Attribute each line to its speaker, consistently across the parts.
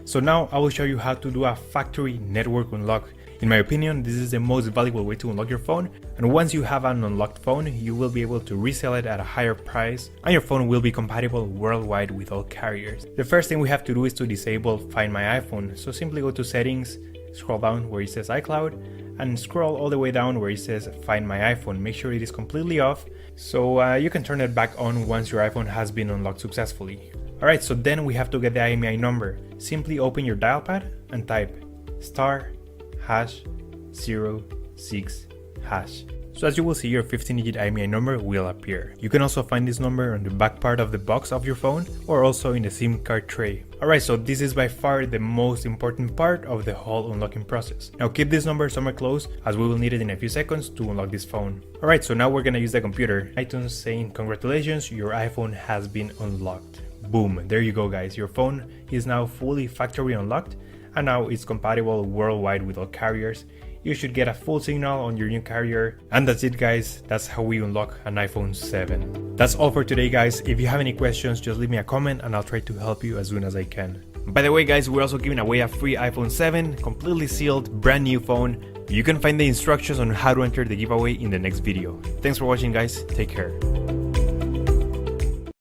Speaker 1: So now I will show you how to do a factory network unlock. In my opinion, this is the most valuable way to unlock your phone, and once you have an unlocked phone, you will be able to resell it at a higher price, and your phone will be compatible worldwide with all carriers. The first thing we have to do is to disable Find My iPhone, so simply go to Settings, scroll down where it says iCloud, and scroll all the way down where it says Find My iPhone. Make sure it is completely off, so you can turn it back on once your iPhone has been unlocked successfully. Alright, so then we have to get the IMEI number. Simply open your dial pad and type *#06#. So as you will see, your 15-digit IMEI number will appear. You can also find this number on the back part of the box of your phone or also in the SIM card tray. Alright, so this is by far the most important part of the whole unlocking process. Now keep this number somewhere close as we will need it in a few seconds to unlock this phone. Alright, so now we're gonna use the computer. iTunes saying congratulations, your iPhone has been unlocked. Boom, there you go guys, your phone is now fully factory unlocked and now it's compatible worldwide with all carriers. You should get a full signal on your new carrier. And that's it guys, that's how we unlock an iPhone 7. That's all for today guys. If you have any questions, just leave me a comment and I'll try to help you as soon as I can. By the way guys, we're also giving away a free iPhone 7, completely sealed, brand new phone. You can find the instructions on how to enter the giveaway in the next video. Thanks for watching guys, take care.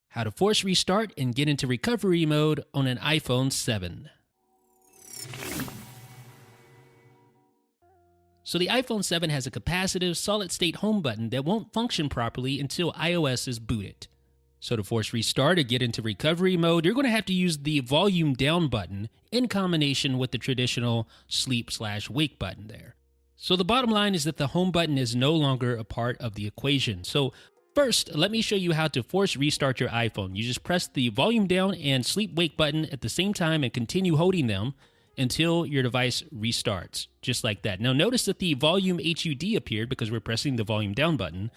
Speaker 2: How to force restart and get into recovery mode on an iPhone 7. So the iPhone 7 has a capacitive solid-state home button that won't function properly until iOS is booted. So to force restart or get into recovery mode, you're going to have to use the volume down button in combination with the traditional sleep/wake button there. So the bottom line is that the home button is no longer a part of the equation. So first, let me show you how to force restart your iPhone. You just press the volume down and sleep-wake button at the same time and continue holding them until your device restarts, just like that. Now notice that the volume HUD appeared because we're pressing the volume down button.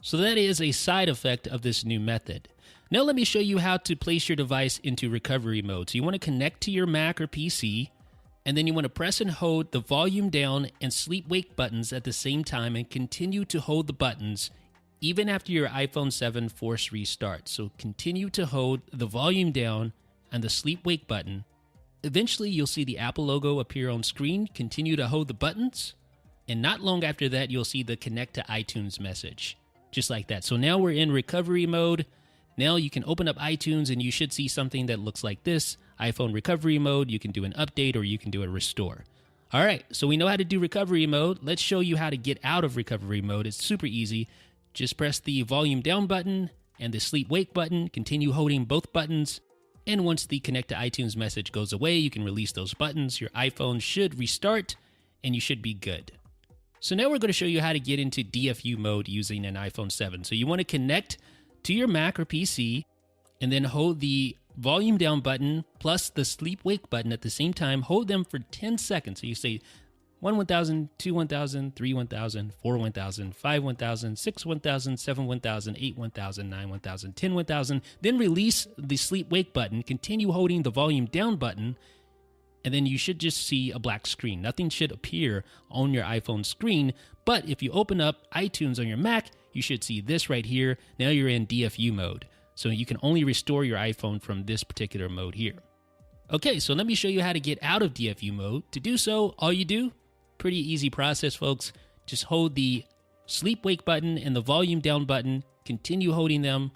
Speaker 2: So that is a side effect of this new method. Now let me show you how to place your device into recovery mode. So you want to connect to your Mac or PC, and then you want to press and hold the volume down and sleep-wake buttons at the same time and continue to hold the buttons even after your iPhone 7 force restart. So continue to hold the volume down and the sleep-wake button. Eventually, you'll see the Apple logo appear on screen. Continue to hold the buttons. And not long after that, you'll see the connect to iTunes message. Just like that. So now we're in recovery mode. Now you can open up iTunes and you should see something that looks like this. iPhone recovery mode. You can do an update or you can do a restore. All right, so we know how to do recovery mode. Let's show you how to get out of recovery mode. It's super easy. Just press the volume down button and the sleep wake button. Continue holding both buttons. And once the connect to iTunes message goes away, you can release those buttons. Your iPhone should restart and you should be good. So now we're going to show you how to get into DFU mode using an iPhone 7. So you want to connect to your Mac or PC and then hold the volume down button plus the sleep wake button at the same time. Hold them for 10 seconds. So you say 1 1000, 2 1000, 3 1000, 4 1000, 5 1000, 6 1000, 7 1000, 8 1000, 9 1000, 10 1000. Then release the sleep wake button, continue holding the volume down button, and then you should just see a black screen. Nothing should appear on your iPhone screen, but if you open up iTunes on your Mac, you should see this right here. Now you're in DFU mode. So you can only restore your iPhone from this particular mode here. Okay, so let me show you how to get out of DFU mode. To do so, all you do, pretty easy process, folks. Just hold the sleep wake button and the volume down button. Continue holding them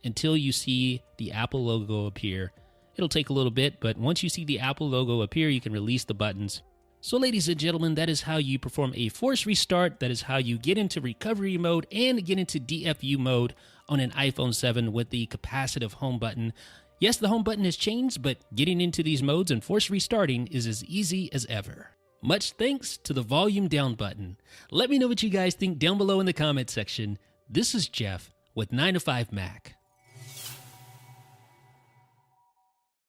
Speaker 2: until you see the Apple logo appear. It'll take a little bit, but once you see the Apple logo appear, you can release the buttons. So ladies and gentlemen, that is how you perform a force restart. That is how you get into recovery mode and get into DFU mode on an iPhone 7 with the capacitive home button. Yes, the home button has changed, but getting into these modes and force restarting is as easy as ever. Much thanks to the volume down button. Let me know what you guys think down below in the comment section. This is Jeff with 9to5Mac.